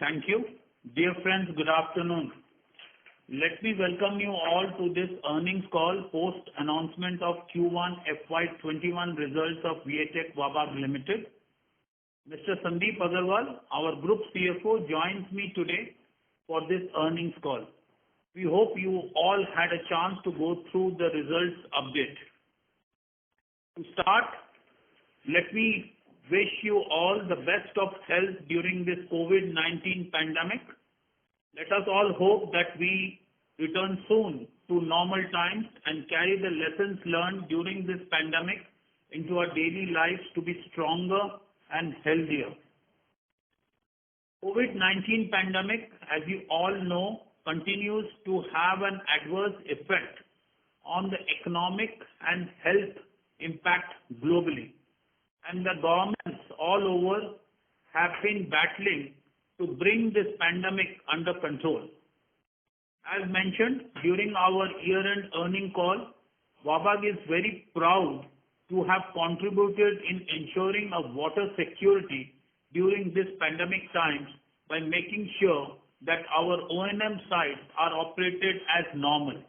Thank you. Dear friends, good afternoon. Let me welcome you all to this earnings call post announcement of Q1 FY21 results of Viatec Wabag Limited. Mr. Sandeep Agarwal, our Group CFO, joins me today for this earnings call. We hope you all had a chance to go through the results update. To start, let me wish you all the best of health during this COVID-19 pandemic. Let us all hope that we return soon to normal times and carry the lessons learned during this pandemic into our daily lives to be stronger and healthier. COVID-19 pandemic, as you all know, continues to have an adverse effect on the economic and health impact globally. And the governments all over have been battling to bring this pandemic under control. As mentioned during our year-end earning call, Wabag is very proud to have contributed in ensuring of water security during this pandemic times by making sure that our O&M sites are operated as normal.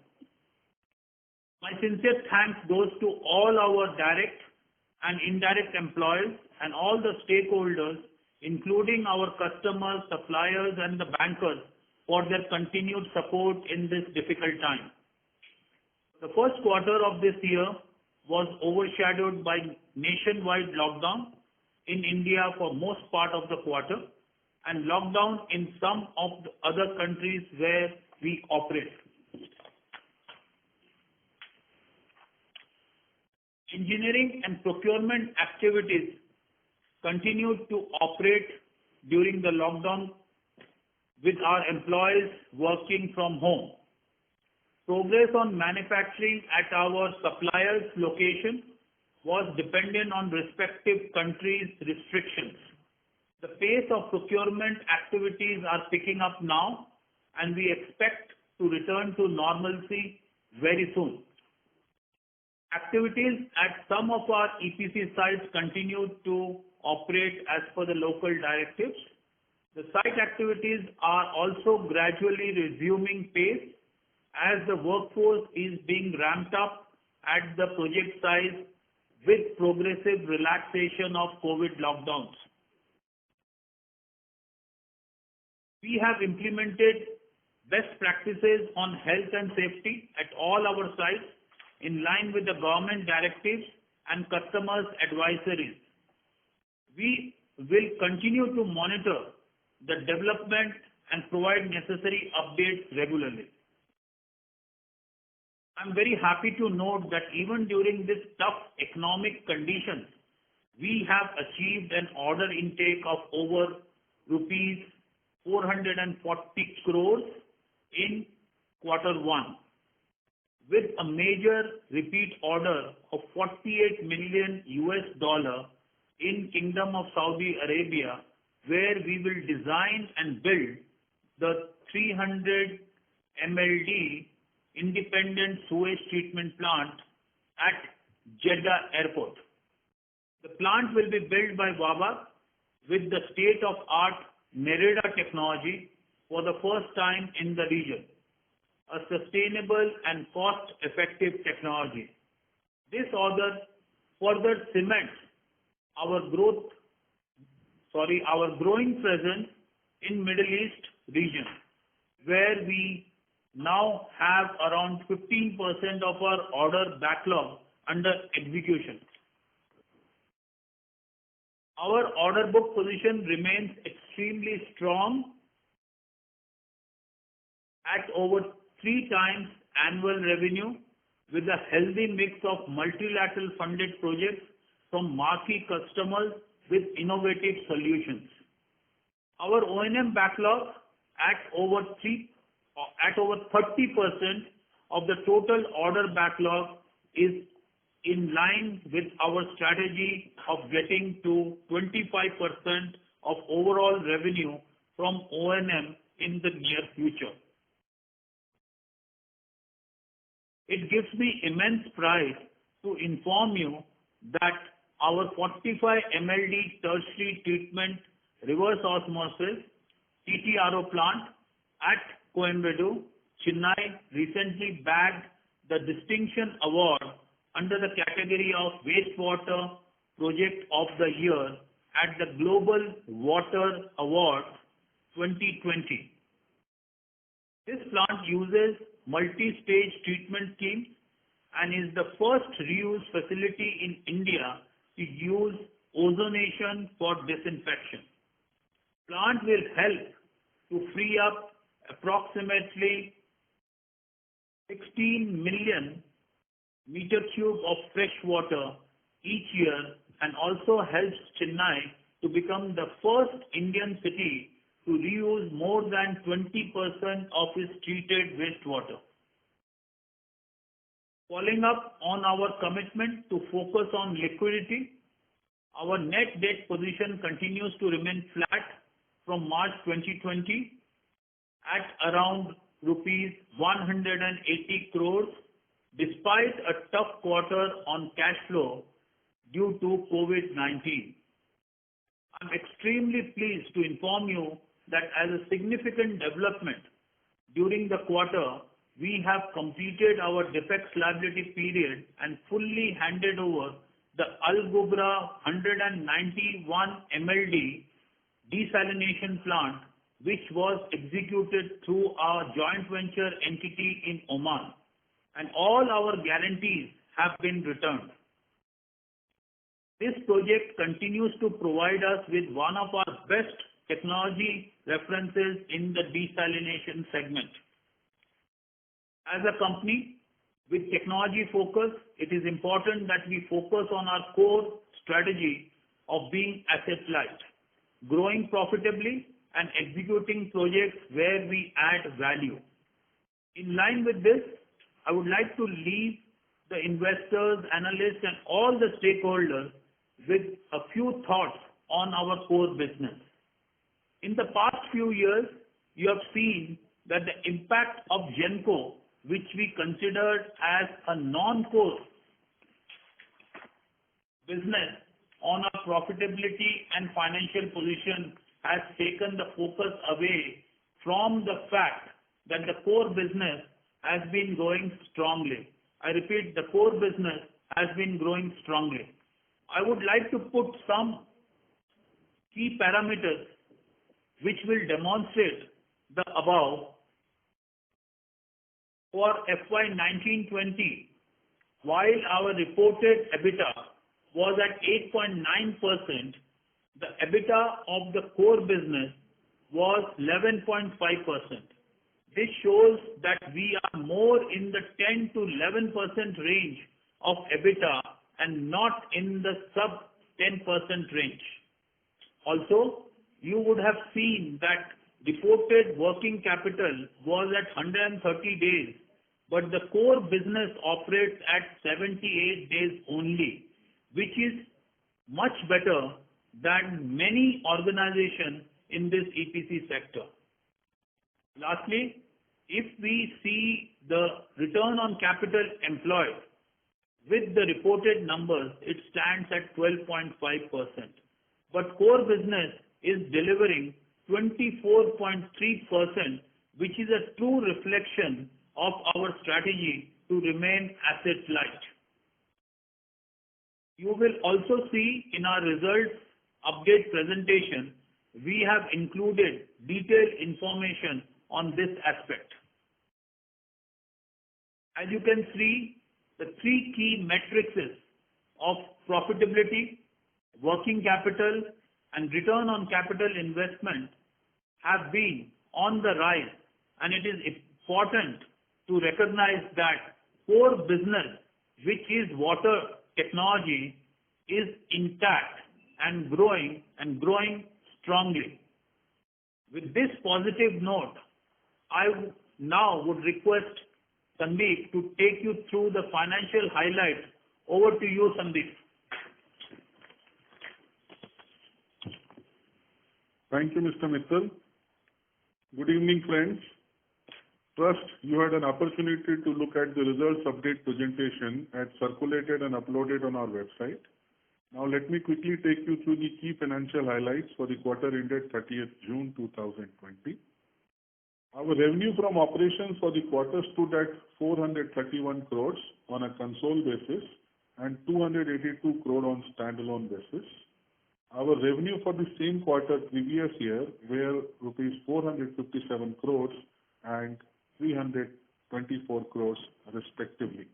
My sincere thanks goes to all our direct and indirect employees and all the stakeholders, including our customers, suppliers and the bankers, for their continued support in this difficult time. The first quarter of this year was overshadowed by nationwide lockdown in India for most part of the quarter and lockdown in some of the other countries where we operate. Engineering and procurement activities continued to operate during the lockdown with our employees working from home. Progress on manufacturing at our suppliers' location was dependent on respective countries' restrictions. The pace of procurement activities are picking up now and we expect to return to normalcy very soon. Activities at some of our EPC sites continued to operate as per the local directives. The site activities are also gradually resuming pace as the workforce is being ramped up at the project sites with progressive relaxation of COVID lockdowns. We have implemented best practices on health and safety at all our sites in line with the government directives and customers' advisories. We will continue to monitor the development and provide necessary updates regularly. I'm very happy to note that even during this tough economic conditions, we have achieved an order intake of over rupees 440 crores in Q1. With a major repeat order of $48 million in Kingdom of Saudi Arabia, where we will design and build the 300 MLD independent sewage treatment plant at Jeddah Airport. The plant will be built by Wabag with the state-of-art Nereda technology for the first time in the region, a sustainable and cost-effective technology. This order further cements our growing presence in Middle East region, where we now have around 15% of our order backlog under execution. Our order book position remains extremely strong at over 3 times annual revenue with a healthy mix of multilateral funded projects from marquee customers with innovative solutions. Our O&M backlog at over 30% of the total order backlog is in line with our strategy of getting to 25% of overall revenue from O&M in the near future. It gives me immense pride to inform you that our 45 MLD tertiary treatment reverse osmosis TTRO plant at Coimbatore, Chennai recently bagged the Distinction Award under the category of Wastewater Project of the Year at the Global Water Awards 2020. This plant uses multi-stage treatment schemes and is the first reuse facility in India to use ozonation for disinfection. Plant will help to free up approximately 16 million meter cube of fresh water each year and also helps Chennai to become the first Indian city to reuse more than 20% of its treated wastewater. Following up on our commitment to focus on liquidity, our net debt position continues to remain flat from March 2020 at around rupees 180 crores despite a tough quarter on cash flow due to COVID-19. I'm extremely pleased to inform you that as a significant development during the quarter, we have completed our defects liability period and fully handed over the Al Gubra 191 MLD desalination plant, which was executed through our joint venture entity in Oman, and all our guarantees have been returned. This project continues to provide us with one of our best technology references in the desalination segment. As a company with technology focus, it is important that we focus on our core strategy of being asset light, growing profitably and executing projects where we add value. In line with this, I would like to leave the investors, analysts and all the stakeholders with a few thoughts on our core business. In the past few years, you have seen that the impact of Genco, which we considered as a non-core business on our profitability and financial position, has taken the focus away from the fact that the core business has been growing strongly. I repeat, the core business has been growing strongly. I would like to put some key parameters which will demonstrate the above. For FY 19-20, while our reported EBITDA was at 8.9%, the EBITDA of the core business was 11.5%. This shows that we are more in the 10 to 11% range of EBITDA and not in the sub 10% range. Also, you would have seen that reported working capital was at 130 days, but the core business operates at 78 days only, which is much better than many organizations in this EPC sector. Lastly, if we see the return on capital employed with the reported numbers, it stands at 12.5%. But core business is delivering 24.3%, which is a true reflection of our strategy to remain asset light. You will also see in our results update presentation, we have included detailed information on this aspect. As you can see, the three key metrics of profitability, working capital and return on capital investment have been on the rise, and it is important to recognize that core business, which is water technology, is intact and growing strongly. With this positive note, I now would request Sandeep to take you through the financial highlights. Over to you, Sandeep. Thank you, Mr. Mittal. Good evening, friends. Trust you had an opportunity to look at the results update presentation as circulated and uploaded on our website. Now let me quickly take you through the key financial highlights for the quarter ended 30th June 2020. Our revenue from operations for the quarter stood at 431 crores on a consolidated basis and 282 crore on standalone basis. Our revenue for the same quarter previous year were rupees 457 crores and 324 crores respectively.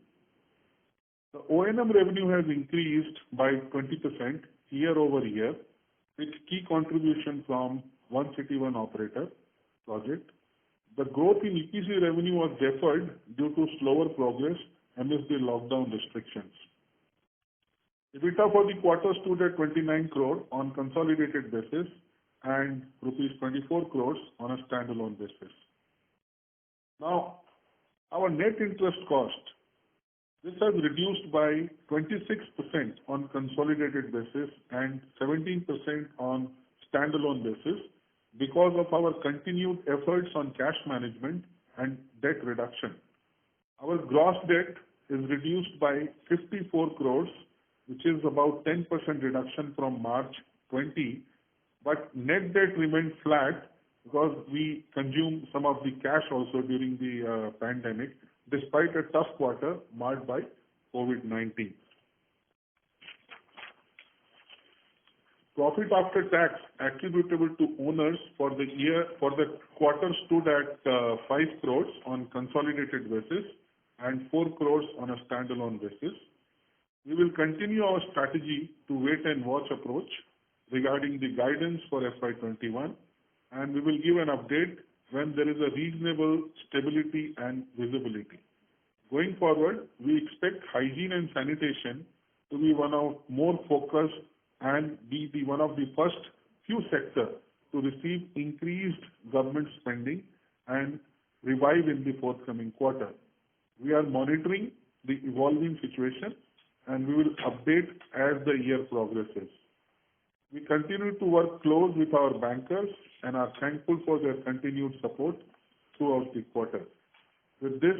The O&M revenue has increased by 20% year-over-year, with key contribution from One City One Operator project. The growth in EPC revenue was deferred due to slower progress amidst the lockdown restrictions. EBITDA for the quarter stood at 29 crore on consolidated basis and rupees 24 crores on a standalone basis. Now, our net interest cost, this has reduced by 26% on consolidated basis and 17% on standalone basis because of our continued efforts on cash management and debt reduction. Our gross debt is reduced by 54 crores, which is about 10% reduction from March 20, but net debt remained flat because we consumed some of the cash also during the pandemic, despite a tough quarter marked by COVID-19. Profit after tax attributable to owners for the quarter stood at 5 crores on consolidated basis and 4 crores on a standalone basis. We will continue our strategy to wait and watch approach regarding the guidance for FY21, and we will give an update when there is a reasonable stability and visibility. Going forward, we expect hygiene and sanitation to be one of more focused and be one of the first few sectors to receive increased government spending and revive in the forthcoming quarter. We are monitoring the evolving situation and we will update as the year progresses. We continue to work close with our bankers and are thankful for their continued support throughout the quarter. With this,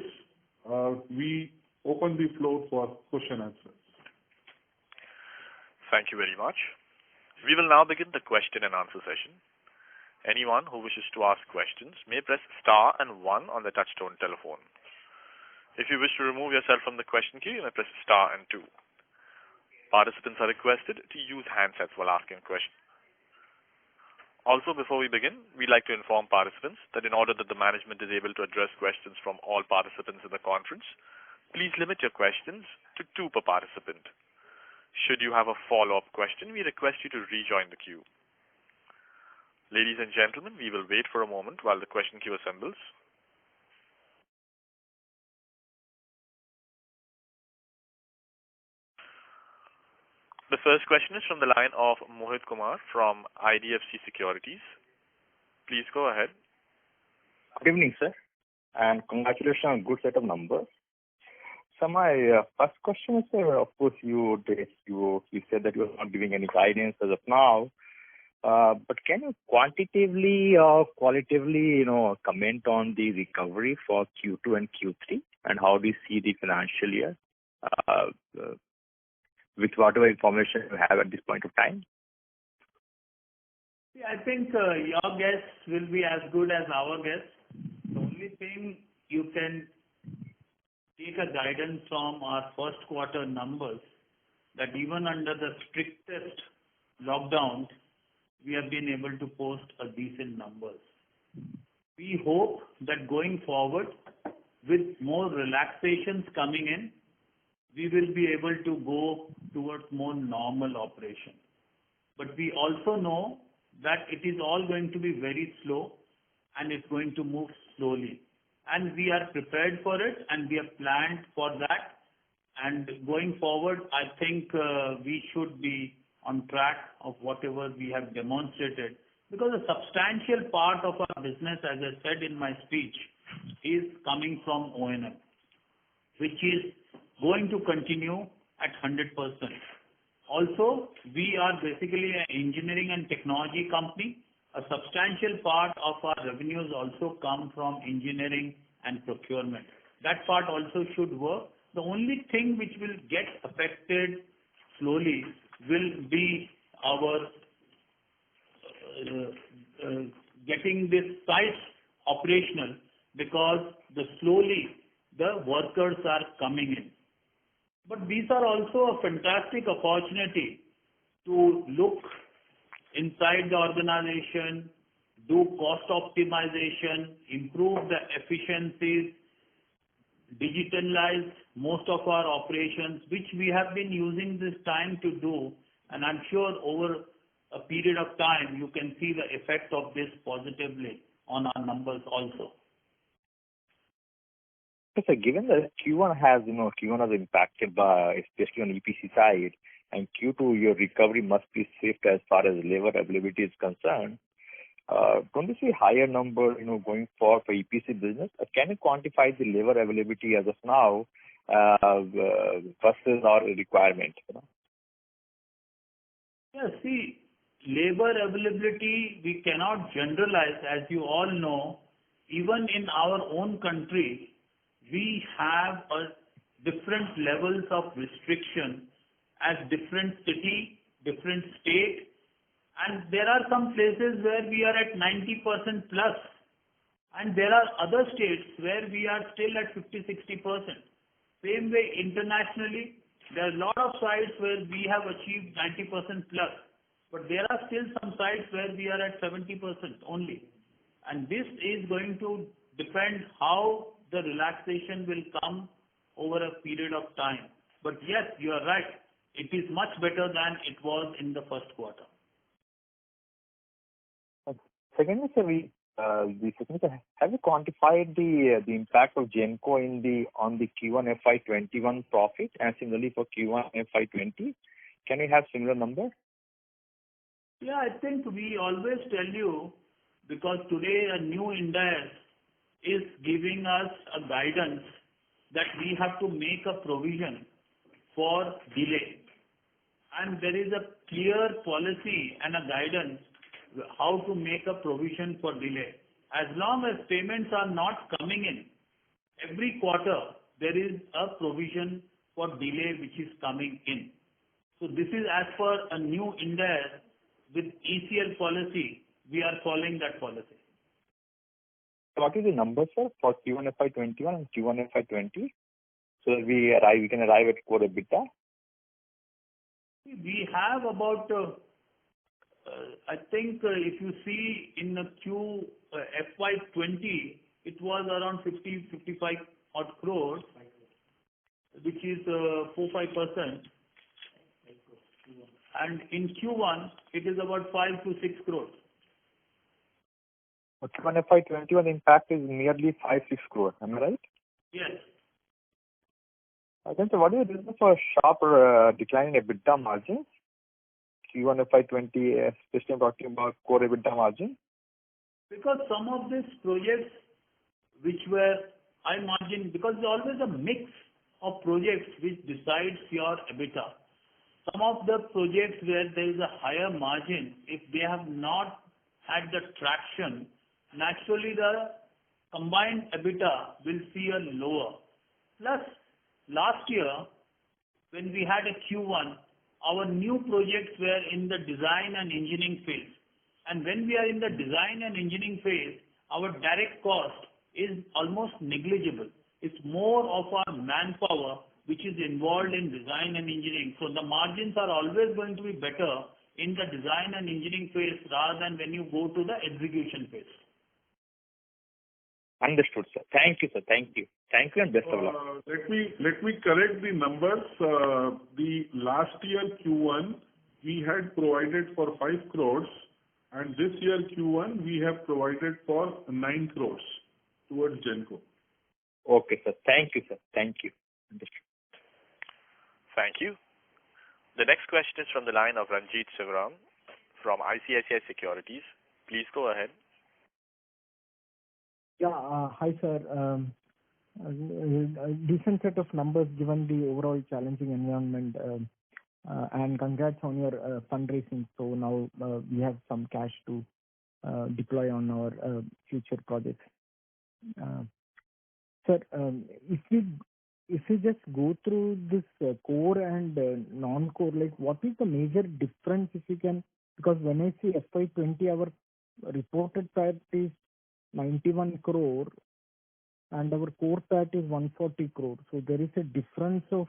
we open the floor for question answers. Thank you very much. We will now begin the question and answer session. Anyone who wishes to ask questions may press star and 1 on the touchtone telephone. If you wish to remove yourself from the question queue, you may press star and 2. Participants are requested to use handsets while asking questions. Also, before we begin, we'd like to inform participants that in order that the management is able to address questions from all participants in the conference, please limit your questions to 2 per participant. Should you have a follow-up question, we request you to rejoin the queue. Ladies and gentlemen, we will wait for a moment while the question queue assembles. The first question is from the line of Mohit Kumar from IDFC Securities. Please go ahead. Good evening, sir, and congratulations on a good set of numbers. So my first question is, sir, of course, you said that you are not giving any guidance as of now, but can you quantitatively or qualitatively, comment on the recovery for Q2 and Q3, and how do you see the financial year with whatever information you have at this point of time? I think your guess will be as good as our guess. The only thing you can take a guidance from our first quarter numbers, that even under the strictest lockdowns, we have been able to post a decent numbers. We hope that going forward, with more relaxations coming in, we will be able to go towards more normal operation. But we also know that it is all going to be very slow and it's going to move slowly. And we are prepared for it and we have planned for that. And going forward, I think we should be on track of whatever we have demonstrated. Because a substantial part of our business, as I said in my speech, is coming from O&M, which is going to continue at 100%. Also, we are basically an engineering and technology company. A substantial part of our revenues also come from engineering and procurement. That part also should work. The only thing which will get affected slowly will be our getting this sites operational, because slowly the workers are coming in. But these are also a fantastic opportunity to look inside the organization, do cost optimization, improve the efficiencies, digitalize most of our operations, which we have been using this time to do, and I'm sure over a period of time you can see the effect of this positively on our numbers also. So given that Q1 has impacted by, especially on EPC side, and Q2 your recovery must be swift as far as labor availability is concerned. Don't you see higher number, going forward for EPC business? Can you quantify the labor availability as of now versus our requirement? Yeah, see, labor availability we cannot generalize, as you all know. Even in our own country, we have different levels of restriction as different city, different state, and there are some places where we are at 90% plus, and there are other states where we are still at 50-60%. Same way internationally, there are a lot of sites where we have achieved 90% plus, but there are still some sites where we are at 70% only. And this is going to depend how the relaxation will come over a period of time. But yes, you are right. It is much better than it was in the first quarter. Secondly, sir, have you quantified the impact of Genco on the Q1 FY21 profit, and similarly for Q1 FY20? Can we have similar number? Yeah, I think we always tell you, because today a new Ind AS is giving us a guidance that we have to make a provision for delay. And there is a clear policy and a guidance how to make a provision for delay. As long as payments are not coming in, every quarter there is a provision for delay which is coming in. So this is as per a new Ind AS with ECL policy, we are following that policy. So what is the number, sir, for Q1 FY21 and Q1 FY20? So that we can arrive at core EBITDA? We have about, I think if you see in the FY20, it was around 55 odd crores, which is 4-5%. And in Q1, it is about 5 to 6 crores. Q1 FY21 impact is nearly 5-6 crores, am I right? Yes. Then, so what is the reason for a sharp decline in EBITDA margins? Q1 FY20, especially I'm talking about core EBITDA margin. Because some of these projects which were high margin, because there's always a mix of projects which decides your EBITDA. Some of the projects where there is a higher margin, if they have not had the traction, naturally the combined EBITDA will see a lower. Plus, last year, when we had a Q1, our new projects were in the design and engineering phase. And when we are in the design and engineering phase, our direct cost is almost negligible. It's more of our manpower which is involved in design and engineering. So the margins are always going to be better in the design and engineering phase rather than when you go to the execution phase. Understood, sir. Thank you, sir. Thank you. Thank you and best of luck. Let me correct the numbers. The last year Q1, we had provided for 5 crores, and this year Q1, we have provided for 9 crores towards Genco. Okay, sir. Thank you, sir. Thank you. Understood. Thank you. The next question is from the line of Ranjit Sivaram from ICICI Securities. Please go ahead. Yeah, hi sir. A decent set of numbers given the overall challenging environment, and congrats on your fundraising. So now we have some cash to deploy on our future projects. Sir, if we if you just go through this core and non-core, like what is the major difference if you can? Because when I see FY20, our reported PAT is 91 crore and our core PAT is 140 crore. So there is a difference of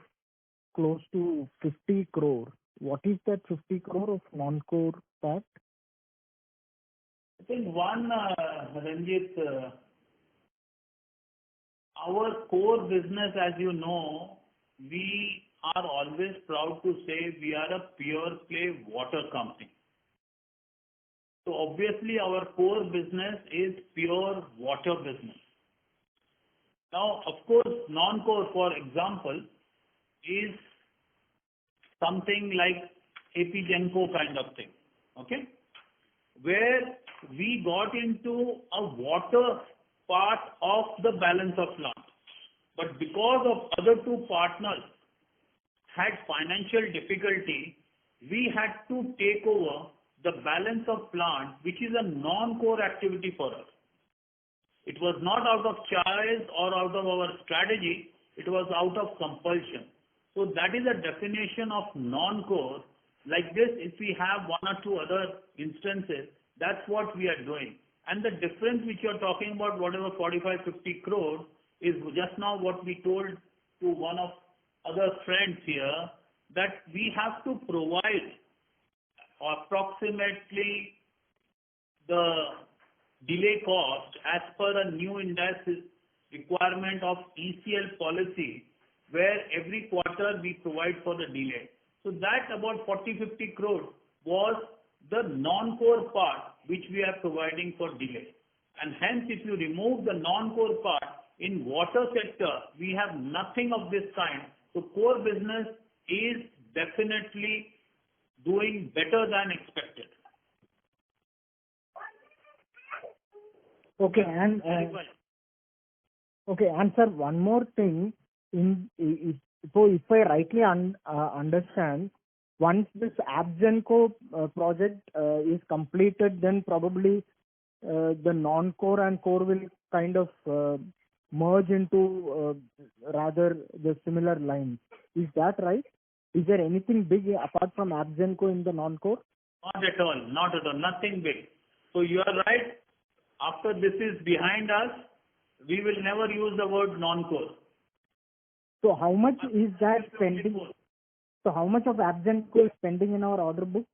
close to 50 crore. What is that 50 crore of non-core PAT? I think one, Ranjit, our core business, as you know, we are always proud to say we are a pure play water company. So obviously our core business is pure water business. Now, of course, non-core, for example, is something like AP Genco kind of thing, okay? Where we got into a water part of the balance of plant. But because of other two partners had financial difficulty, we had to take over the balance of plant, which is a non-core activity for us. It was not out of choice or out of our strategy, it was out of compulsion. So that is a definition of non-core. Like this, if we have one or two other instances, that's what we are doing. And the difference which you are talking about, whatever 45-50 crore, is just now what we told to one of other friends here, that we have to provide approximately the delay cost as per a new Ind-AS requirement of ECL policy, where every quarter we provide for the delay. So that about 40-50 crore was the non-core part which we are providing for delay. And hence, if you remove the non-core part, in water sector, we have nothing of this kind. So core business is definitely doing better than expected. Okay, and okay, and sir, one more thing. So if I rightly understand, once this Abgenco project is completed, then probably the non-core and core will kind of merge into rather the similar lines. Is that right? Is there anything big apart from Abgenco in the non-core? Not at all, not at all, nothing big. So you are right. After this is behind us, we will never use the word non-core. So how much is that pending? So how much of Abgenco is pending in our order book?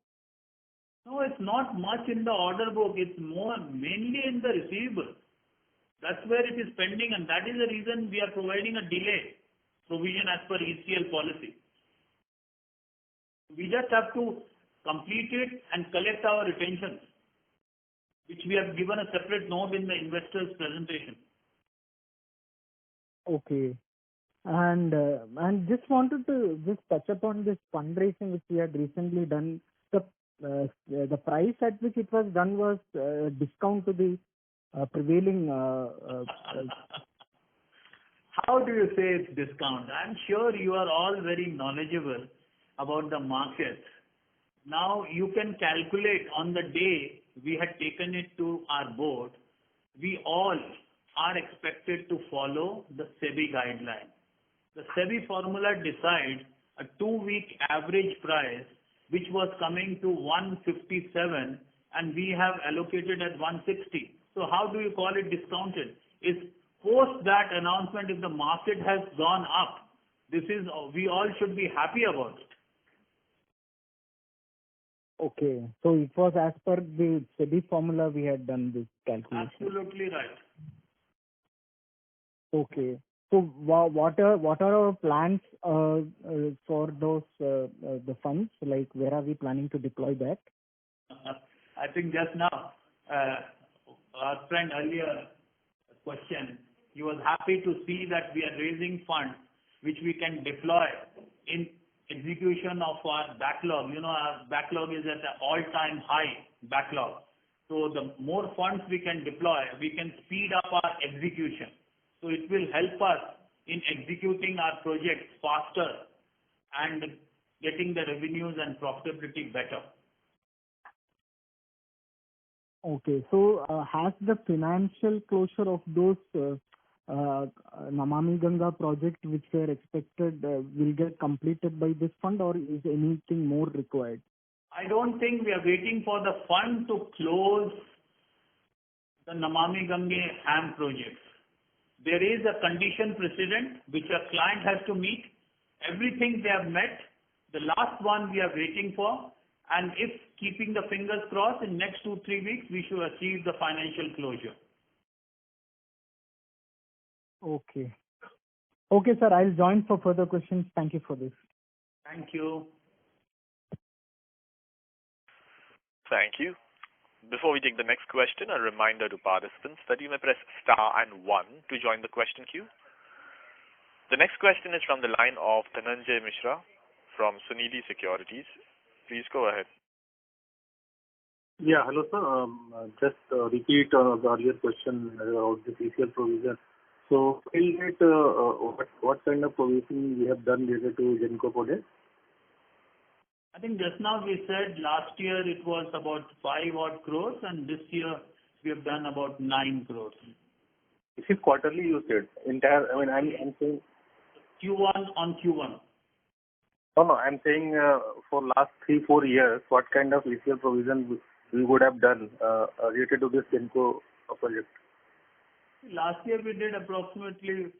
No, it's not much in the order book. It's more mainly in the receivables. That's where it is pending, and that is the reason we are providing a delay provision as per ECL policy. We just have to complete it and collect our retentions, which we have given a separate note in the investors' presentation. Okay. And just wanted to just touch upon this fundraising which we had recently done. The price at which it was done was discount to the prevailing. How do you say it's discount? I'm sure you are all very knowledgeable about the market. Now you can calculate on the day we had taken it to our board, we all are expected to follow the SEBI guideline. The SEBI formula decides a 2-week average price which was coming to 157 and we have allocated at 160. So how do you call it discounted? Is post that announcement, if the market has gone up, we all should be happy about it. Okay, so it was as per the SEBI formula we had done this calculation. Absolutely right. Okay. So what are our plans for those the funds? Like where are we planning to deploy that? I think just now our friend earlier question, he was happy to see that we are raising funds which we can deploy in execution of our backlog. You know, our backlog is at an all-time high backlog. So the more funds we can deploy, we can speed up our execution. So it will help us in executing our projects faster and getting the revenues and profitability better. Okay, so has the financial closure of those Namami Ganga project which were expected will get completed by this fund, or is anything more required? I don't think we are waiting for the fund to close the Namami Gange HAM projects. There is a condition precedent which a client has to meet. Everything they have met. The last one we are waiting for, and if keeping the fingers crossed, in next 2-3 weeks we should achieve the financial closure. Okay. Okay, sir. I'll join for further questions. Thank you for this. Thank you. Thank you. Before we take the next question, a reminder to participants that you may press star and 1 to join the question queue. The next question is from the line of Dhananjay Mishra from Sunidhi Securities. Please go ahead. Yeah, hello sir. Just repeat the earlier question about the PCL provision. So, till date, what kind of provision we have done related to Genco project? I think just now we said last year it was about 5 odd crores, and this year we have done about 9 crores. This is quarterly you said. Entire, I mean, I'm saying. Q1 on Q1. No, I'm saying for last 3-4 years, what kind of PCL provision we would have done related to this Genco project? Last year we did approximately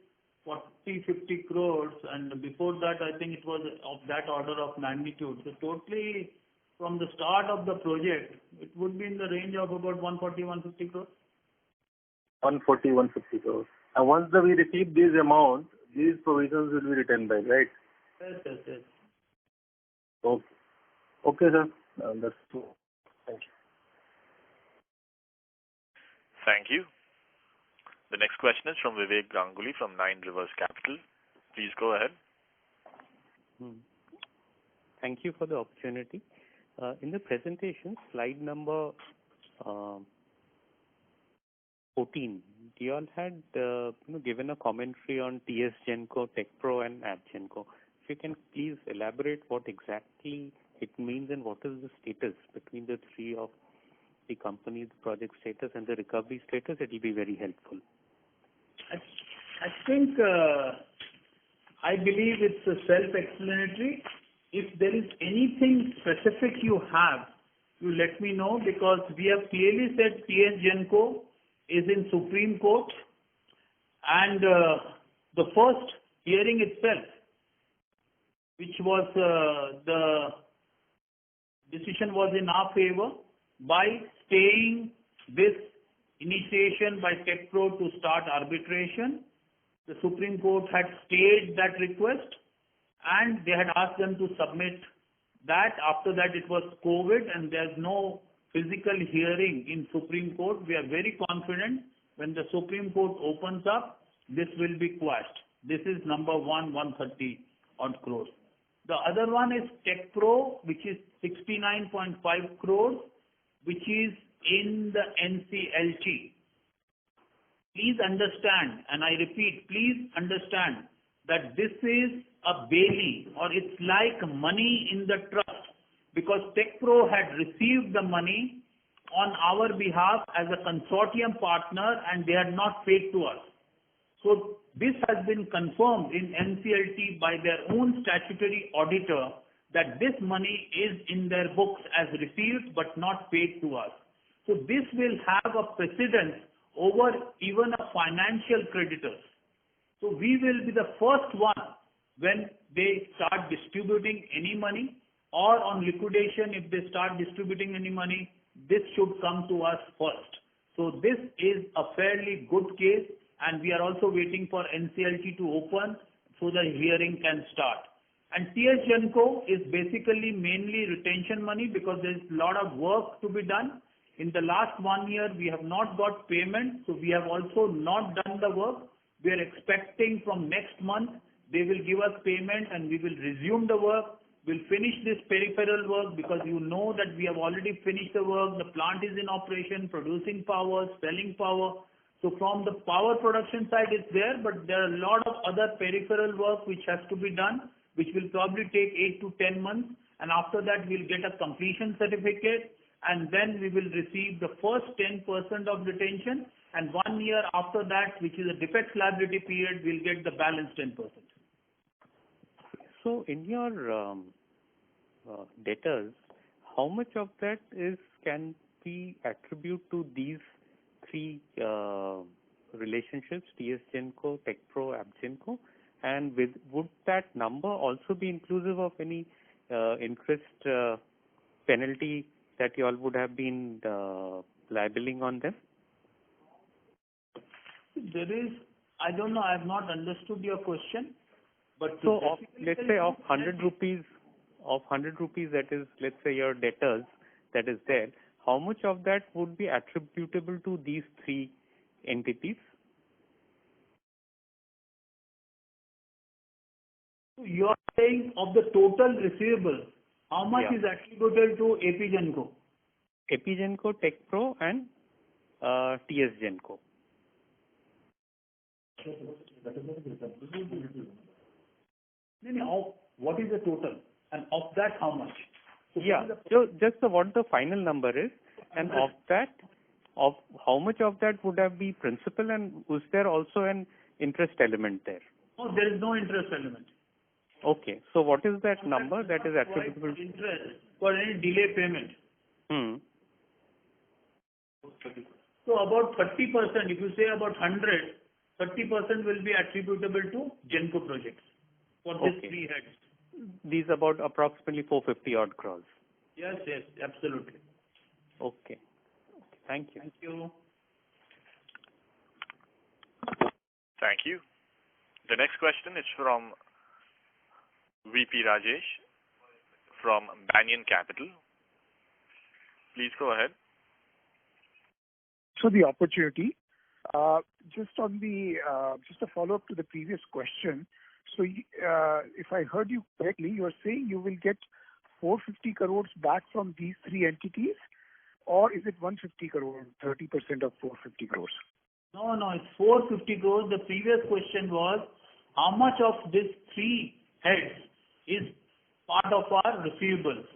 40-50 crores, and before that I think it was of that order of magnitude. So totally from the start of the project, it would be in the range of about 140-150 crores. 140-150 crores. And once we receive this amount, these provisions will be returned back, right? Yes. Okay. Okay, sir. That's true. Thank you. Thank you. The next question is from Vivek Ganguly from Nine Rivers Capital. Please go ahead. Thank you for the opportunity. In the presentation, slide number 14, you all had given a commentary on TS Genco, TechPro, and App Genco. If you can please elaborate what exactly it means and what is the status between the three of the companies, the project status and the recovery status, it will be very helpful. I think I believe it's self-explanatory. If there is anything specific you have, you let me know, because we have clearly said TS Genco is in Supreme Court, and the first hearing itself, which was the decision was in our favor by staying this initiation by TechPro to start arbitration. The Supreme Court had stayed that request, and they had asked them to submit that. After that it was COVID and there's no physical hearing in Supreme Court. We are very confident when the Supreme Court opens up, this will be quashed. This is number one, 130 odd crores. The other one is TechPro, which is 69.5 crores, which is in the NCLT. Please understand, and I repeat, please understand that this is a bailey, or it's like money in the trust, because TechPro had received the money on our behalf as a consortium partner and they had not paid to us. So this has been confirmed in NCLT by their own statutory auditor that this money is in their books as received but not paid to us. So this will have a precedence over even a financial creditors. So we will be the first one when they start distributing any money, or on liquidation if they start distributing any money, this should come to us first. So this is a fairly good case, and we are also waiting for NCLT to open so the hearing can start. And TS Genco is basically mainly retention money because there is a lot of work to be done. In the last 1 year, we have not got payment, so we have also not done the work. We are expecting from next month, they will give us payment and we will resume the work. We'll finish this peripheral work because you know that we have already finished the work. The plant is in operation, producing power, selling power. So from the power production side, it's there, but there are a lot of other peripheral work which has to be done, which will probably take 8 to 10 months. And after that, we'll get a completion certificate, and then we will receive the first 10% of retention. and 1 year after that, which is a defects liability period, we'll get the balance 10%. So in your debtors, how much of that can we attribute to these three relationships, TS Genco, TechPro, AppGenco? And would that number also be inclusive of any interest penalty that you all would have been liabiling on them? There is, I don't know, I have not understood your question. But so, let's say of 100 rupees, that is, let's say your debtors that is there, how much of that would be attributable to these three entities? You are saying of the total receivable, how much is attributable to AP Genco? AP Genco, TechPro and TS Genco. What is the total? And of that, how much? So just what the final number is, and of that, of how much of that would have been principal, and was there also an interest element there? No, there is no interest element. Okay, so what is that number that is attributable? Interest for any delay payment. So about 30%, if you say about 100, 30% will be attributable to Genco projects for these three heads. These about approximately 450 odd crores. Yes, absolutely. Okay. Thank you. Thank you. Thank you. The next question is from VP Rajesh from Banyan Capital. Please go ahead. For the opportunity. Just a follow-up to the previous question. So, if I heard you correctly, you are saying you will get 450 crores back from these three entities, or is it 150 crores, 30% of 450 crores? No, it's 450 crores. The previous question was, how much of these three heads is part of our receivables?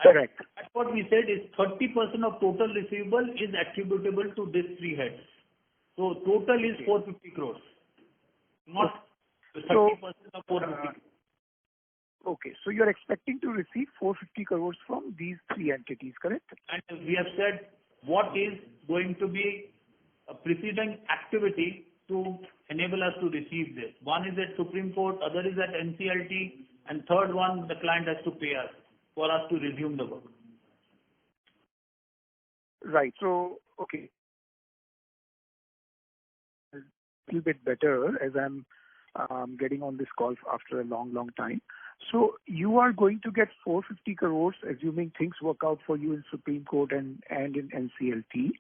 Correct. That's what we said is 30% of total receivable is attributable to these three heads. So total is 450 crores, not 30% of 450. Okay, so you're expecting to receive 450 crores from these three entities, correct? And we have said what is going to be a preceding activity to enable us to receive this. One is at Supreme Court, other is at NCLT, and third one, the client has to pay us for us to resume the work. Right. So, okay. A little bit better as I'm getting on this call after a long time. So you are going to get 450 crores, assuming things work out for you in Supreme Court and in NCLT.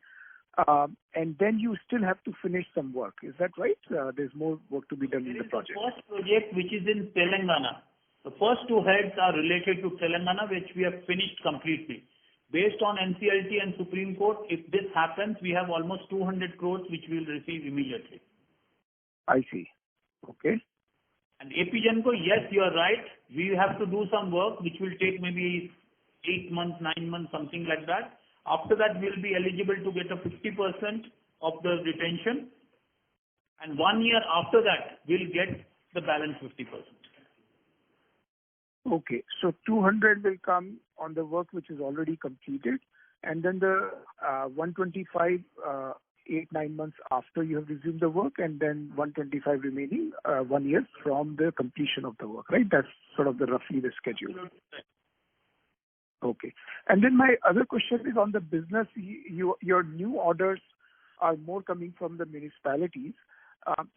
And then you still have to finish some work. Is that right? There's more work to be done in the project. The first project, which is in Telangana. The first two heads are related to Telangana, which we have finished completely. Based on NCLT and Supreme Court, if this happens, we have almost 200 crores which we will receive immediately. I see. Okay. And AP Genco, yes, you are right. We have to do some work which will take maybe 8 months, 9 months, something like that. After that, we will be eligible to get a 50% of the retention. And 1 year after that, we'll get the balance 50%. Okay. So 200 will come on the work which is already completed, and then the 125 8-9 months after you have resumed the work, and then 125 remaining 1 year from the completion of the work, right? That's sort of roughly the schedule. Okay. And then my other question is on the business. Your new orders are more coming from the municipalities.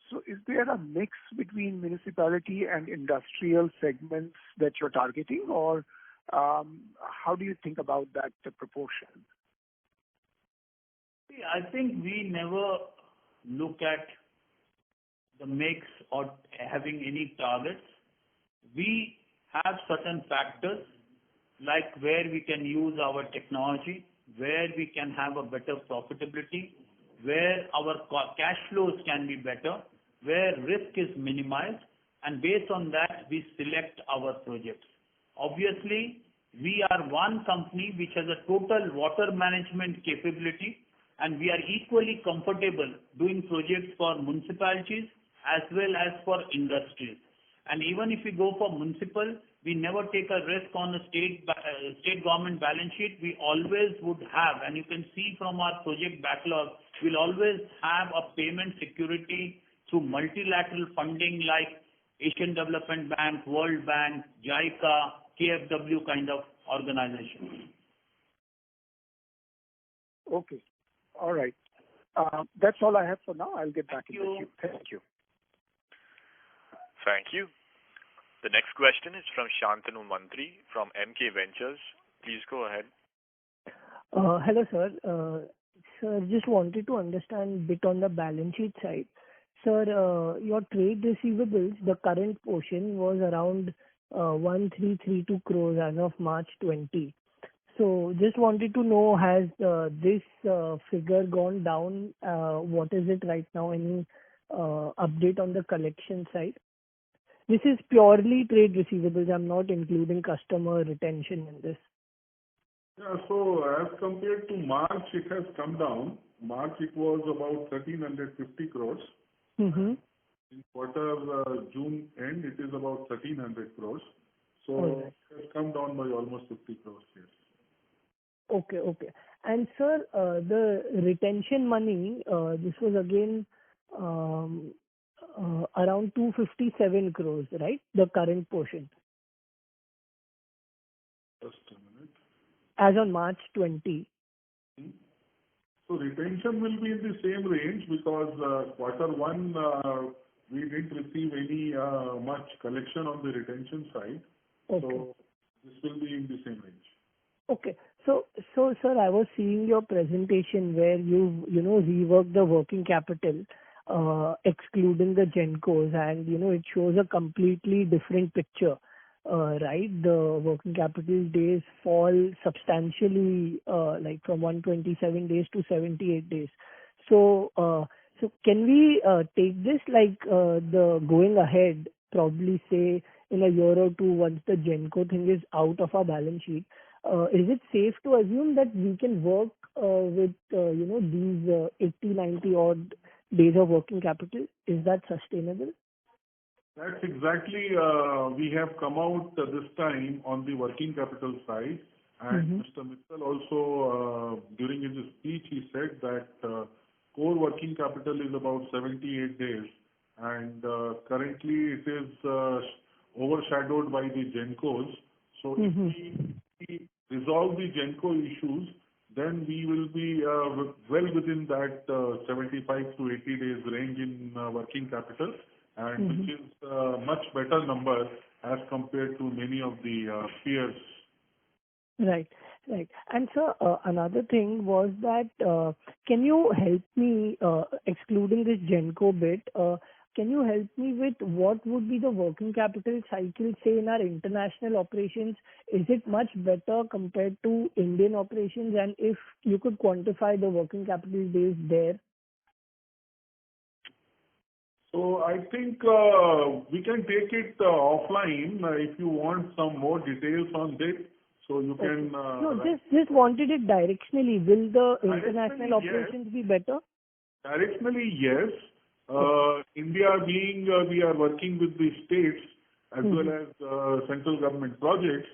So is there a mix between municipality and industrial segments that you're targeting, or how do you think about that proportion? I think we never look at the mix or having any targets. We have certain factors like where we can use our technology, where we can have a better profitability, where our cash flows can be better, where risk is minimized, and based on that, we select our projects. Obviously, we are one company which has a total water management capability, and we are equally comfortable doing projects for municipalities as well as for industries. And even if we go for municipal, we never take a risk on a state government balance sheet. We always would have, and you can see from our project backlog, we'll always have a payment security through multilateral funding like Asian Development Bank, World Bank, JICA, KFW kind of organizations. Okay. All right. That's all I have for now. I'll get back in the queue. Thank you. Thank you. The next question is from Shantanu Mantri from MK Ventures. Please go ahead. Hello, sir. Sir, just wanted to understand a bit on the balance sheet side. Sir, your trade receivables, the current portion was around 1,332 crores as of March 20. So just wanted to know, has this figure gone down? What is it right now? Any update on the collection side? This is purely trade receivables. I'm not including customer retention in this. Yeah, so as compared to March, it has come down. March, it was about 1,350 crores. Mm-hmm. In quarter June end, it is about 1,300 crores. So right. It has come down by almost 50 crores, yes. Okay. And sir, the retention money, this was again around 257 crores, right? The current portion. Just a minute. As on March 20. So retention will be in the same range because quarter one, we didn't receive any much collection on the retention side. Okay. So this will be in the same range. Okay. So sir, I was seeing your presentation where you reworked the working capital, excluding the Gencos, and it shows a completely different picture, right? The working capital days fall substantially, like from 127 days to 78 days. So can we take this like the going ahead, probably say in a year or two, once the Genco thing is out of our balance sheet? Is it safe to assume that we can work with these 80-90 odd days of working capital? Is that sustainable? That's exactly we have come out this time on the working capital side. And Mr. Mittal also, during his speech, he said that core working capital is about 78 days. And currently it is overshadowed by the Gencos. So if we resolve the Genco issues, then we will be well within that 75 to 80 days range in working capital, and which is a much better number as compared to many of the peers. Right. And sir, another thing was that can you help me, excluding this Genco bit, can you help me with what would be the working capital cycle, say, in our international operations? Is it much better compared to Indian operations? And if you could quantify the working capital days there? So I think we can take it offline if you want some more details on this. So you can... No, just wanted it directionally. Will the international operations be better? Directionally, yes. India being we are working with the states as well as central government projects.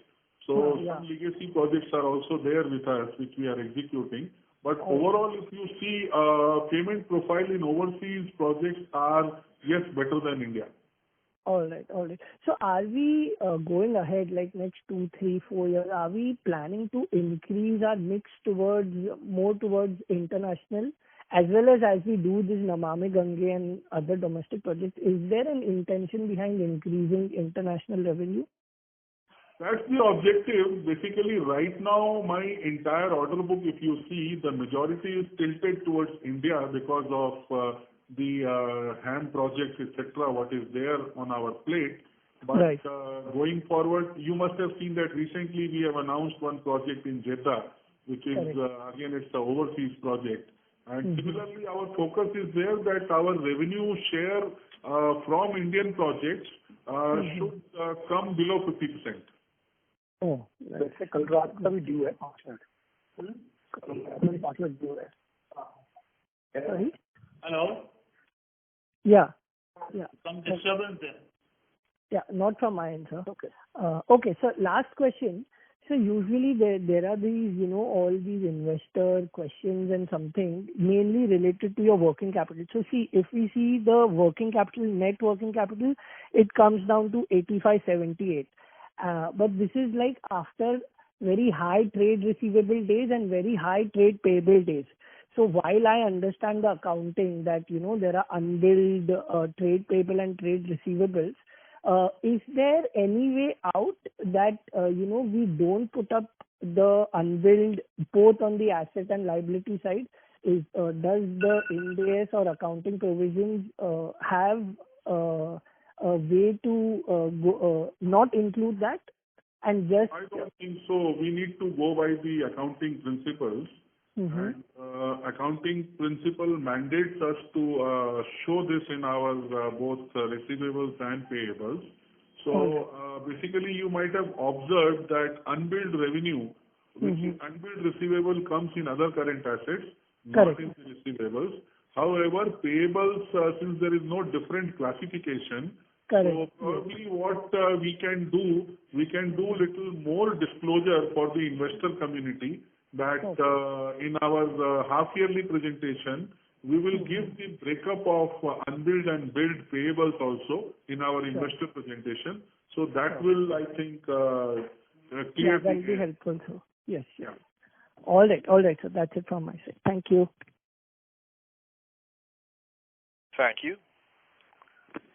So some legacy projects are also there with us, which we are executing. But overall, if you see payment profile in overseas projects are, yes, better than India. All right. So are we going ahead, like next 2, 3, 4 years, are we planning to increase our mix more towards international? As well as we do this Namami Gange and other domestic projects, is there an intention behind increasing international revenue? That's the objective. Basically, right now, my entire order book, if you see, the majority is tilted towards India because of the HAM projects, etc., what is there on our plate. But going forward, you must have seen that recently we have announced one project in Jeddah, which is, again, it's an overseas project. And similarly, our focus is there that our revenue share from Indian projects should come below 50%. Oh, वैसे कल रात का भी due है 5 minute. कल रात का भी 5 मिनट ड्यू है. Sorry? Hello? Yeah. Some disturbance there. Yeah, not from my end, sir. Okay. Okay, so last question. So usually there are these, all these investor questions and something mainly related to your working capital. So see, if we see the working capital, net working capital, it comes down to 85-78. But this is like after very high trade receivable days and very high trade payable days. So while I understand the accounting that, there are unbilled trade payable and trade receivables, is there any way out that, we don't put up the unbilled both on the asset and liability side? Does the Ind AS or accounting provisions have a way to not include that and just... I don't think so. We need to go by the accounting principles. Mm-hmm. And accounting principle mandates us to show this in our both receivables and payables. So basically, you might have observed that unbilled revenue, which is unbilled receivable, comes in other current assets, not in the receivables. However, payables, since there is no different classification, so probably what we can do little more disclosure for the investor community, that in our half-yearly presentation, we will give the breakup of unbilled and billed payables also in our investor presentation. So that will, I think, clear. That will be helpful, sir. Yes. Yeah. All right, sir. That's it from my side. Thank you. Thank you.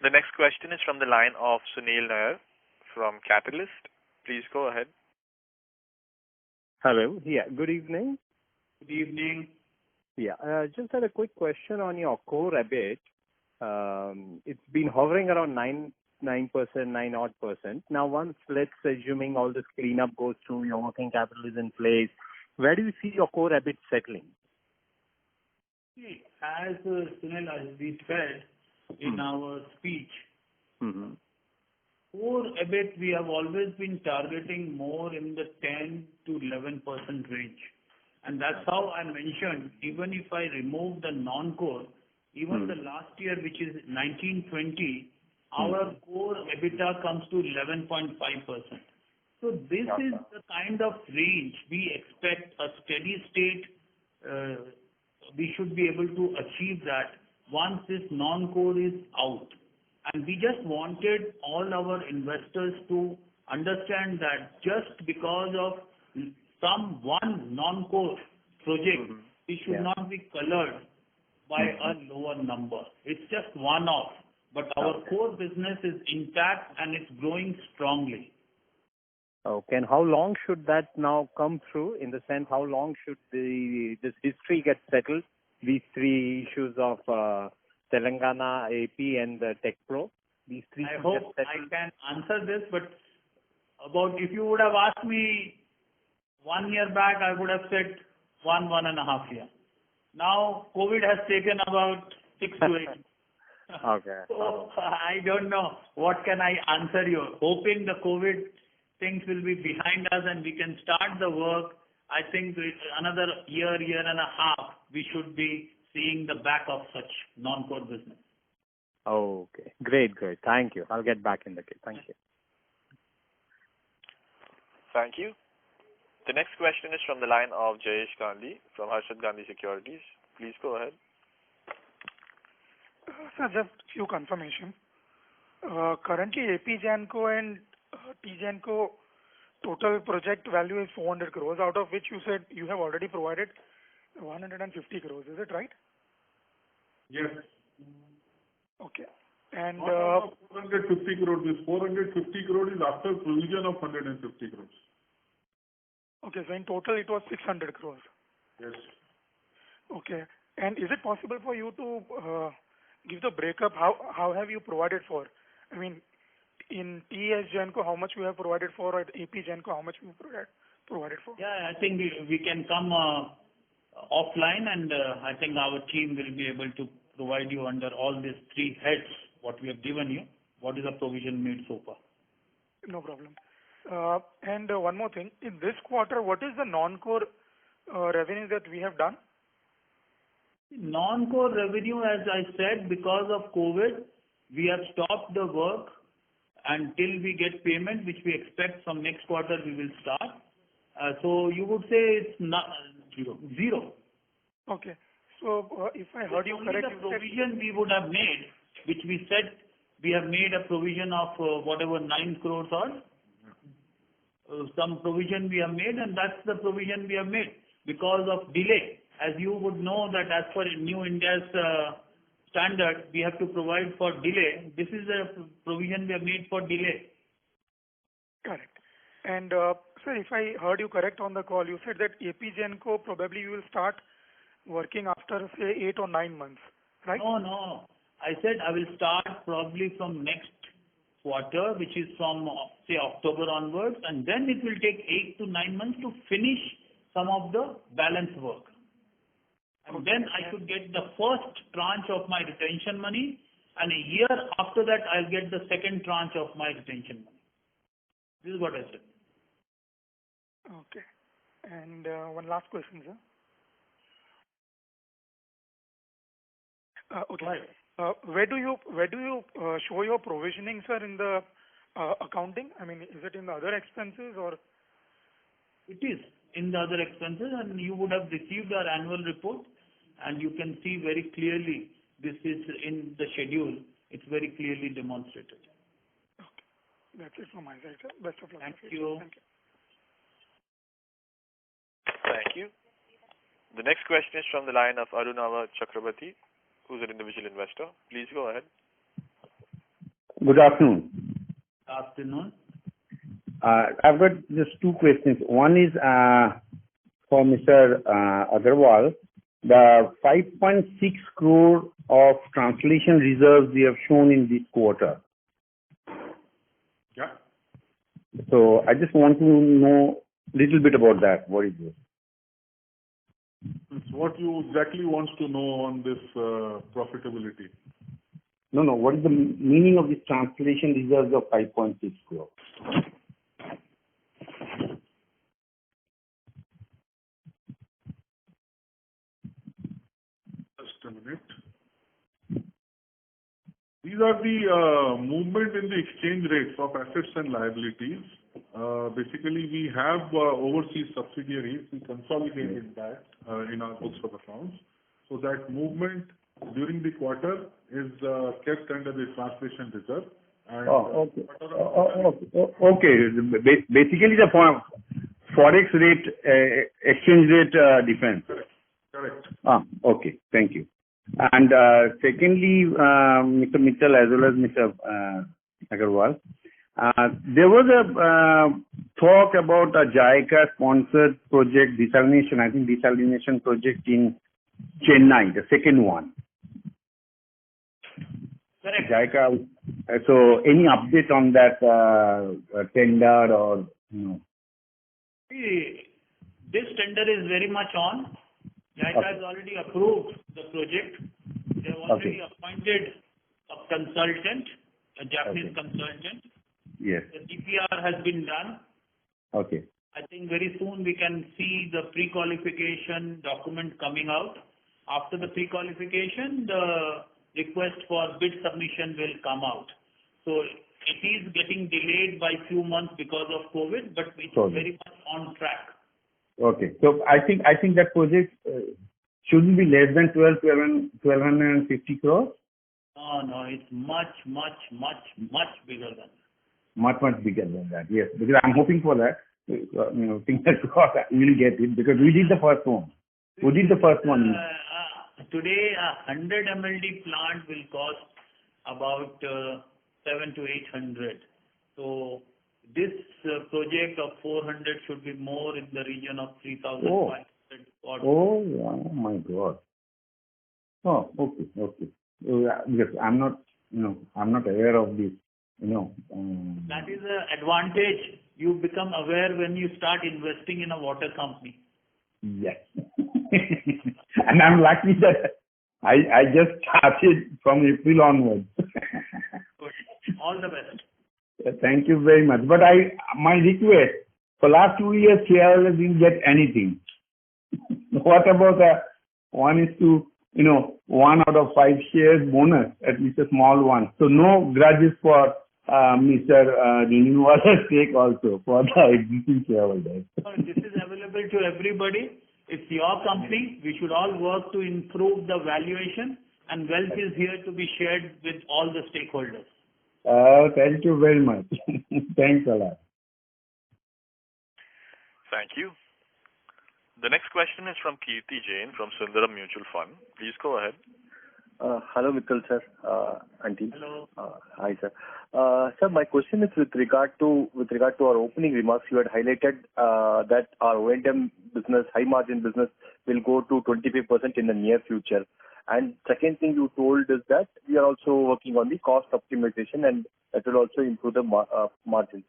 The next question is from the line of Sunil Nair from Catalyst. Please go ahead. Hello. Yeah, good evening. Good evening. Yeah, just had a quick question on your core EBIT. It's been hovering around 9%. Now, once, let's assuming all this cleanup goes through, your working capital is in place, where do you see your core EBIT settling? See, as Sunil, as we said in our speech, core EBIT, we have always been targeting more in the 10 to 11% range. And that's how I mentioned, even if I remove the non-core, even the last year, which is 19-20, our core EBITDA comes to 11.5%. So this is the kind of range we expect a steady state. We should be able to achieve that once this non-core is out. And we just wanted all our investors to understand that just because of some one non-core project, it should not be colored by a lower number. It's just one-off. But our core business is intact and it's growing strongly. Okay, and how long should that now come through? In the sense, how long should this history get settled? These three issues of Telangana, AP, and the TechPro. These three. I hope I can answer this, but about if you would have asked me 1 year back, I would have said 1.5 years. Now, COVID has taken about 6 to 8. Okay. So I don't know what can I answer you. Hoping the COVID things will be behind us and we can start the work. I think with another year and a half, we should be seeing the back of such non-core business. Okay. Great. Thank you. I'll get back in the queue. Thank you. Thank you. The next question is from the line of Jayesh Gandhi from Harshad Gandhi Securities. Please go ahead. Sir, just few confirmation. Currently, AP Genco and T Genco total project value is 400 crores, out of which you said you have already provided 150 crores. Is it right? Yes. Okay. And 450 crores. This 450 crores is after provision of 150 crores. Okay, so in total it was 600 crores. Yes. Okay. And is it possible for you to give the breakup? How have you provided for? I mean, in TS Genco, how much you have provided for? At AP Genco, how much you provided for? Yeah, I think we can come offline, and I think our team will be able to provide you under all these three heads what we have given you. What is the provision made so far? No problem. And one more thing. In this quarter, what is the non-core revenue that we have done? Non-core revenue, as I said, because of COVID, we have stopped the work until we get payment, which we expect from next quarter we will start. So you would say it's not zero. Okay. So if I heard you Only correctly, the provision we would have made, which we said we have made a provision of whatever 9 crores or some provision we have made, and that's the provision we have made because of delay. As you would know that as per New India's standard, we have to provide for delay. This is a provision we have made for delay. correct. And sir, if I heard you correct on the call, you said that AP Genco probably you will start working after say 8 or 9 months, right? No. I said I will start probably from next quarter, which is from say October onwards, and then it will take 8 to 9 months to finish some of the balance work. And then I should get the first tranche of my retention money, and a year after that I'll get the second tranche of my retention money. This is what I said. Okay. And one last question, sir. Okay. Right. Where do you show your provisioning, sir, in the accounting? I mean, is it in the other expenses or? It is in the other expenses, and you would have received our annual report, and you can see very clearly this is in the schedule. It's very clearly demonstrated. Okay. That's it from my side, sir. Best of luck. Thank you. Thank you. Thank you. The next question is from the line of Arunava Chakrabarti, who's an individual investor. Please go ahead. Good afternoon. Afternoon. I've got just two questions. One is for Mr. Agarwal. The 5.6 crore of translation reserves we have shown in this quarter. Yeah. So I just want to know a little bit about that. What is it? It's what you exactly wants to know on this profitability. No. What is the meaning of this translation reserves of 5.6 crore? Just a minute. These are the movement in the exchange rates of assets and liabilities. Basically, we have overseas subsidiaries. We consolidated that in our books of accounts. So that movement during the quarter is kept under the translation reserve. And okay. Okay. Basically, the forex rate, exchange rate difference. Correct. Okay. Thank you. And secondly, Mr. Mittal as well as Mr. Agarwal, there was a talk about a JICA-sponsored project, desalination project in Chennai, the second one. Correct. JICA. So, any update on that tender or? See, this tender is very much on. JICA has already approved the project. They have already appointed a consultant, a Japanese consultant. Yes. The DPR has been done. Okay. I think very soon we can see the pre-qualification document coming out. After the pre-qualification, the request for bid submission will come out. So it is getting delayed by few months because of COVID, but it's very much on track. Okay. So I think that project shouldn't be less than 1,250 crores. No, it's much bigger than that. Much bigger than that. Yes, because I'm hoping for that. Fingers crossed we'll get it because we did the first one. Today, a 100 MLD plant will cost about 700 to 800. So this project of 400 should be more in the region of 3,500. Oh my God. Oh, okay. Because I'm not aware of this. That is the advantage. You become aware when you start investing in a water company. Yes. And I'm lucky that I just started from April onwards. Good. All the best. Thank you very much. But my request, for last 2 years, shareholders didn't get anything. What about 1:1 1 out of 5 shares bonus, at least a small one. So no grudges for Mr. Renewal's sake also for the existing shareholders. This is available to everybody. It's your company. We should all work to improve the valuation, and wealth is here to be shared with all the stakeholders. Thank you very much. Thanks a lot. Thank you. The next question is from Kirti Jain from Sundaram Mutual Fund. Please go ahead. Hello, Mittal sir, and team. Hello. Hi, sir. Sir, my question is with regard to our opening remarks. You had highlighted that our O&M business, high margin business, will go to 25% in the near future. And second thing you told is that we are also working on the cost optimization, and that will also improve the margins.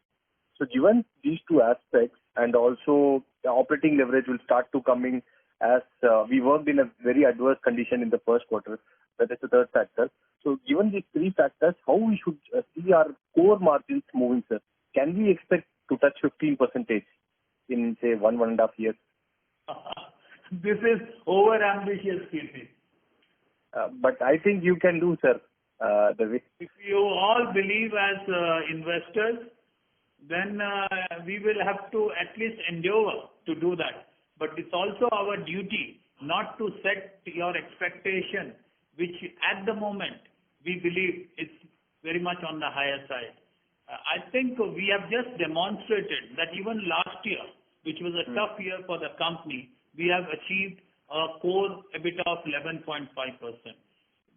So given these two aspects, and also the operating leverage will start to come in as we worked in a very adverse condition in the first quarter. That is the third factor. So given these three factors, how we should see our core margins moving, sir? Can we expect to touch 15% in, say, 1.5 years? This is over-ambitious, Kirti. But I think you can do, sir. If you all believe as investors, then we will have to at least endeavor to do that. But it's also our duty not to set your expectation, which at the moment we believe is very much on the higher side. I think we have just demonstrated that even last year, which was a tough year for the company, we have achieved a core EBITDA of 11.5%.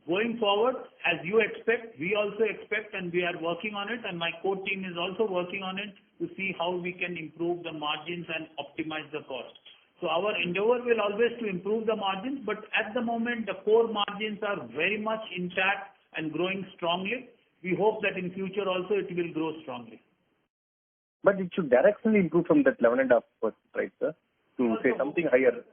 Going forward, as you expect, we also expect, and we are working on it, and my core team is also working on it to see how we can improve the margins and optimize the cost. So our endeavor will always to improve the margins, but at the moment the core margins are very much intact and growing strongly. We hope that in future also it will grow strongly. But it should directly improve from that 11.5%, right, sir? To say something higher.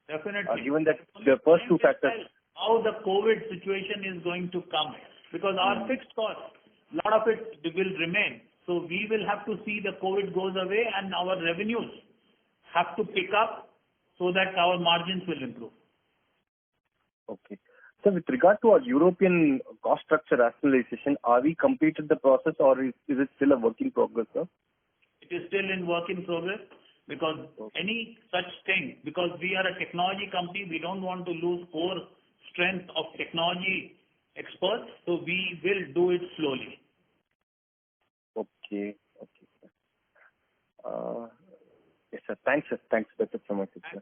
Definitely. Given that the first two factors. How the COVID situation is going to come, because our fixed cost, a lot of it will remain. So we will have to see the COVID goes away and our revenues have to pick up so that our margins will improve. Okay. So with regard to our European cost structure rationalization, are we completed the process or is it still a work in progress, sir? It is still in work in progress, because any such thing, because we are a technology company, we don't want to lose core strength of technology experts, so we will do it slowly. Okay, sir. Yes, sir. Thanks, sir. Thanks. That's it from my side, sir.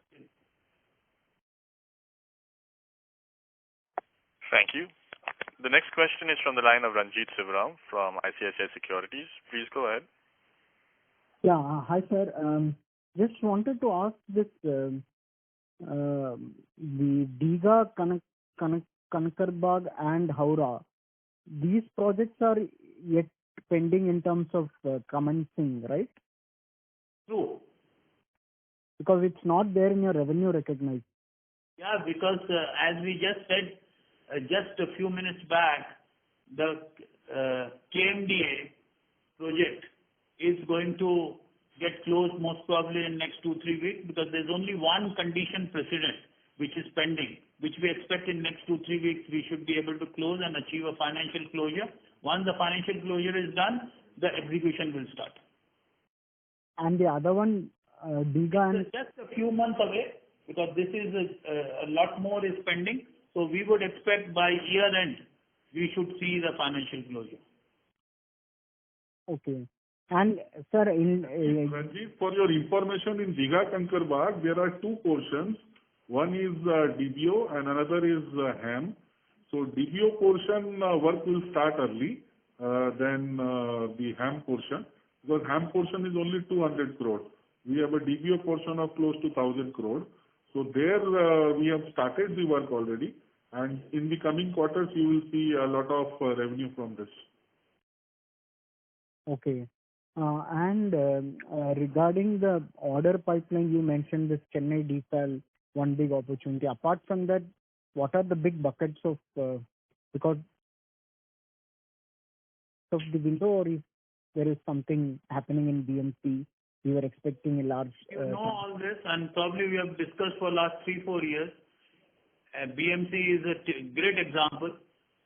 Thank you. The next question is from the line of Ranjit Sivaram from ICICI Securities. Please go ahead. Yeah. Hi, sir. Just wanted to ask this, the Digha, Kanakarbagh and Howrah, these projects are yet pending in terms of commencing, right? True. Because it's not there in your revenue recognized. Yeah, because as we just said just a few minutes back, the KMDA project is going to get closed most probably in next 2-3 weeks, because there's only one condition precedent which is pending, which we expect in next 2-3 weeks we should be able to close and achieve a financial closure. Once the financial closure is done, the execution will start. And the other one, Digha and... Just a few months away, because this is a lot more is pending. So we would expect by year end, we should see the financial closure. Okay. And sir, Ranjit, for your information, in Digha Kanakarbagh, there are two portions. One is DBO and another is HAM. So DBO portion work will start early than the HAM portion, because HAM portion is only 200 crore. We have a DBO portion of close to 1,000 crore. So there we have started the work already, and in the coming quarters you will see a lot of revenue from this. Okay. And regarding the order pipeline, you mentioned this Chennai desal, one big opportunity. Apart from that, what are the big buckets of, because of the window, or if there is something happening in BMC, we were expecting a large... You know all this, and probably we have discussed for last 3-4 years. BMC is a great example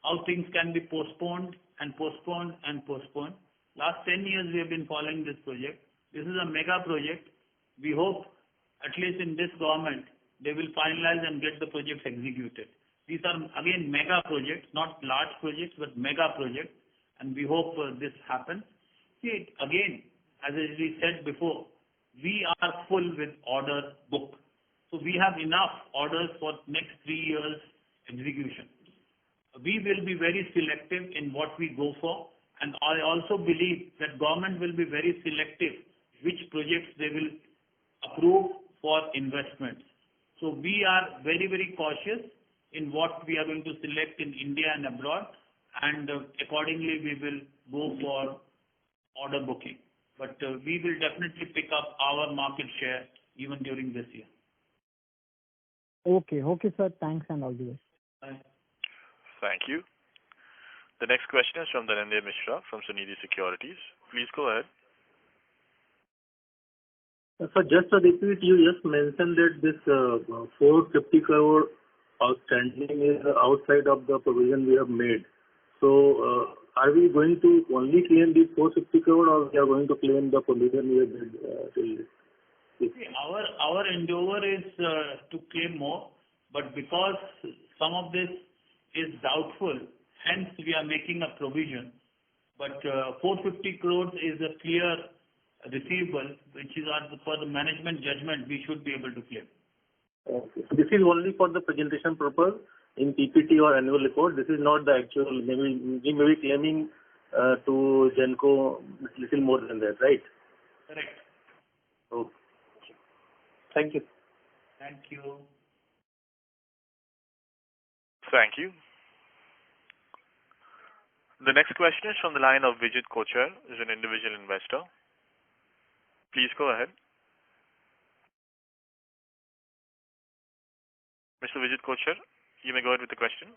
how things can be postponed and postponed and postponed. Last 10 years we have been following this project. This is a mega project. We hope at least in this government they will finalize and get the projects executed. These are again mega projects, not large projects but mega projects, and we hope this happens. See, again, as we said before, we are full with order book. So we have enough orders for next 3 years execution. We will be very selective in what we go for, and I also believe that government will be very selective which projects they will approve for investments. So we are very, very cautious in what we are going to select in India and abroad, and accordingly we will go for order booking. But we will definitely pick up our market share even during this year. Okay, sir. Thanks and all the best. Bye. Thank you. The next question is from Dhananjay Mishra from Sunidhi Securities. Please go ahead. So just to repeat, you just mentioned that this 450 crore outstanding is outside of the provision we have made. So are we going to only claim the 450 crore or we are going to claim the provision we have made? See, our endeavor is to claim more, but because some of this is doubtful, hence we are making a provision. But 450 crores is a clear receivable, which is for the management judgment we should be able to claim. Okay. This is only for the presentation purpose in PPT or annual report. This is not the actual. We may be claiming to Genco little more than that, right? Correct. Okay. Thank you. Thank you. Thank you. The next question is from the line of Vijit Kochar, who is an individual investor. Please go ahead. Mr. Vijit Kochar, you may go ahead with the question.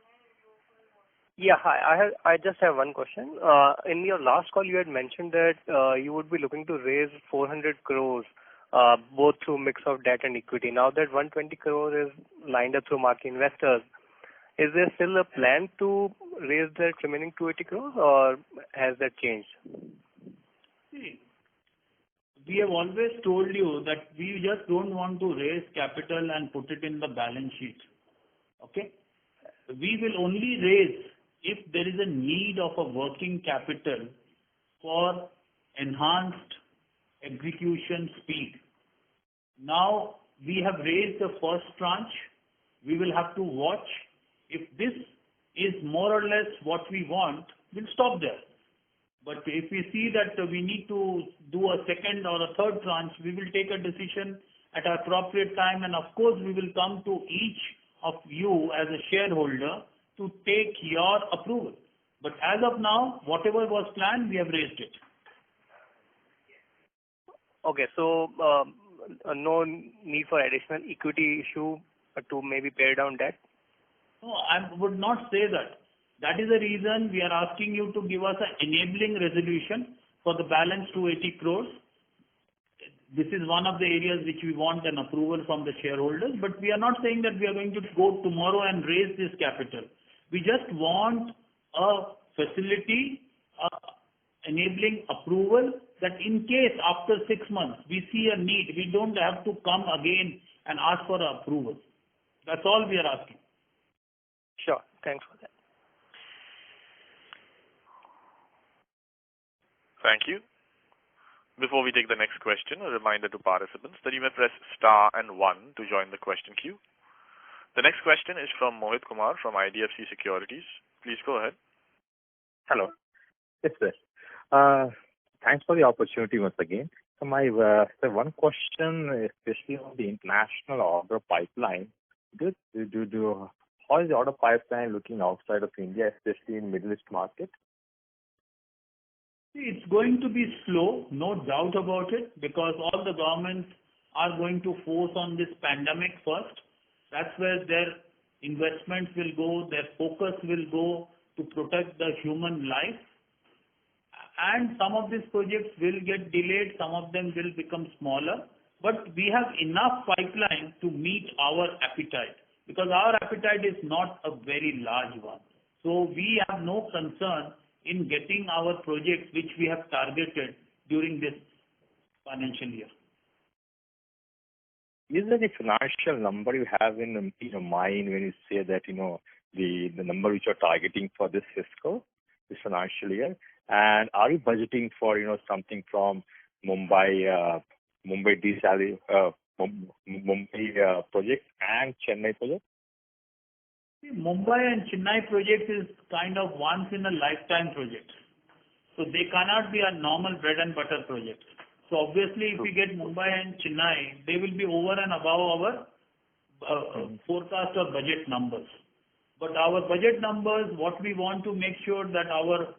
Yeah, hi. I just have one question. In your last call, you had mentioned that you would be looking to raise 400 crores, both through mix of debt and equity. Now that 120 crores is lined up through market investors, is there still a plan to raise that remaining 280 crores, or has that changed? See, we have always told you that we just don't want to raise capital and put it in the balance sheet. Okay? We will only raise if there is a need of a working capital for enhanced execution speed. Now, we have raised the first tranche. We will have to watch. If this is more or less what we want, we'll stop there. But if we see that we need to do a second or a third tranche, we will take a decision at an appropriate time, and of course we will come to each of you as a shareholder to take your approval. But as of now, whatever was planned, we have raised it. Okay, so no need for additional equity issue to maybe pay down debt? No, I would not say that. That is the reason we are asking you to give us an enabling resolution for the balance 280 crores. This is one of the areas which we want an approval from the shareholders, but we are not saying that we are going to go tomorrow and raise this capital. We just want a facility, enabling approval, that in case after 6 months we see a need, we don't have to come again and ask for approval. That's all we are asking. Sure. Thanks for that. Thank you. Before we take the next question, a reminder to participants that you may press star and 1 to join the question queue. The next question is from Mohit Kumar from IDFC Securities. Please go ahead. Hello. Yes, sir. Thanks for the opportunity once again. So my one question, especially on the international order pipeline, how is the order pipeline looking outside of India, especially in Middle East market? It's going to be slow, no doubt about it, because all the governments are going to force on this pandemic first. That's where their investments will go, their focus will go to protect the human life. And some of these projects will get delayed, some of them will become smaller. But we have enough pipeline to meet our appetite. because our appetite is not a very large one. So we have no concern in getting our projects which we have targeted during this financial year. Is there any financial number you have in your mind when you say that, the number which you're targeting for this this financial year? And are you budgeting for, something from Mumbai project and Chennai project? Mumbai and Chennai project is kind of once in a lifetime project. So they cannot be a normal bread and butter project. So obviously if we get Mumbai and Chennai, they will be over and above our forecast or budget numbers. But our budget numbers, what we want to make sure that our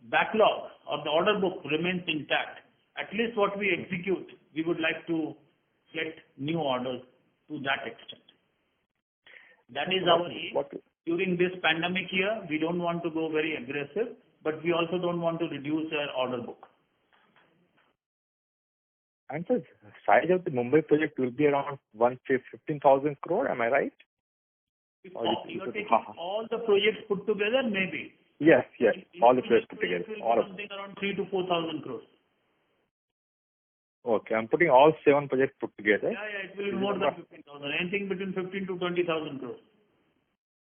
backlog or the order book remains intact. At least what we execute, we would like to get new orders to that extent. That is our aim. During this pandemic year, we don't want to go very aggressive, but we also don't want to reduce our order book. And the size of the Mumbai project will be around 15,000 crore, am I right? If you are taking all the projects put together, maybe. Yes, all the projects put together. All of something around 3,000 to 4,000 crores. Okay, I'm putting all 7 projects put together. Yeah, it will be more than 15,000. Anything between 15 to 20,000 crores.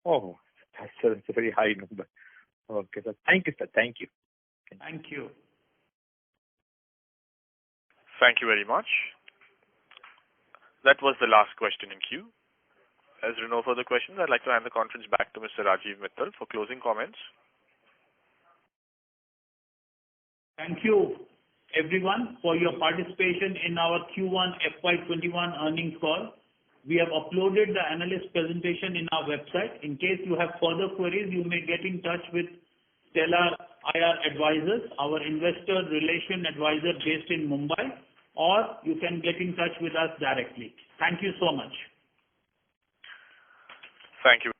Oh, that's a very high number. Okay, sir. Thank you, sir. Thank you. Thank you. Thank you very much. That was the last question in queue. As there are no further questions, I'd like to hand the conference back to Mr. Rajiv Mittal for closing comments. Thank you, everyone, for your participation in our Q1 FY21 earnings call. We have uploaded the analyst presentation in our website. In case you have further queries, you may get in touch with Stellar IR Advisors, our investor relation advisor based in Mumbai, or you can get in touch with us directly. Thank you so much. Thank you very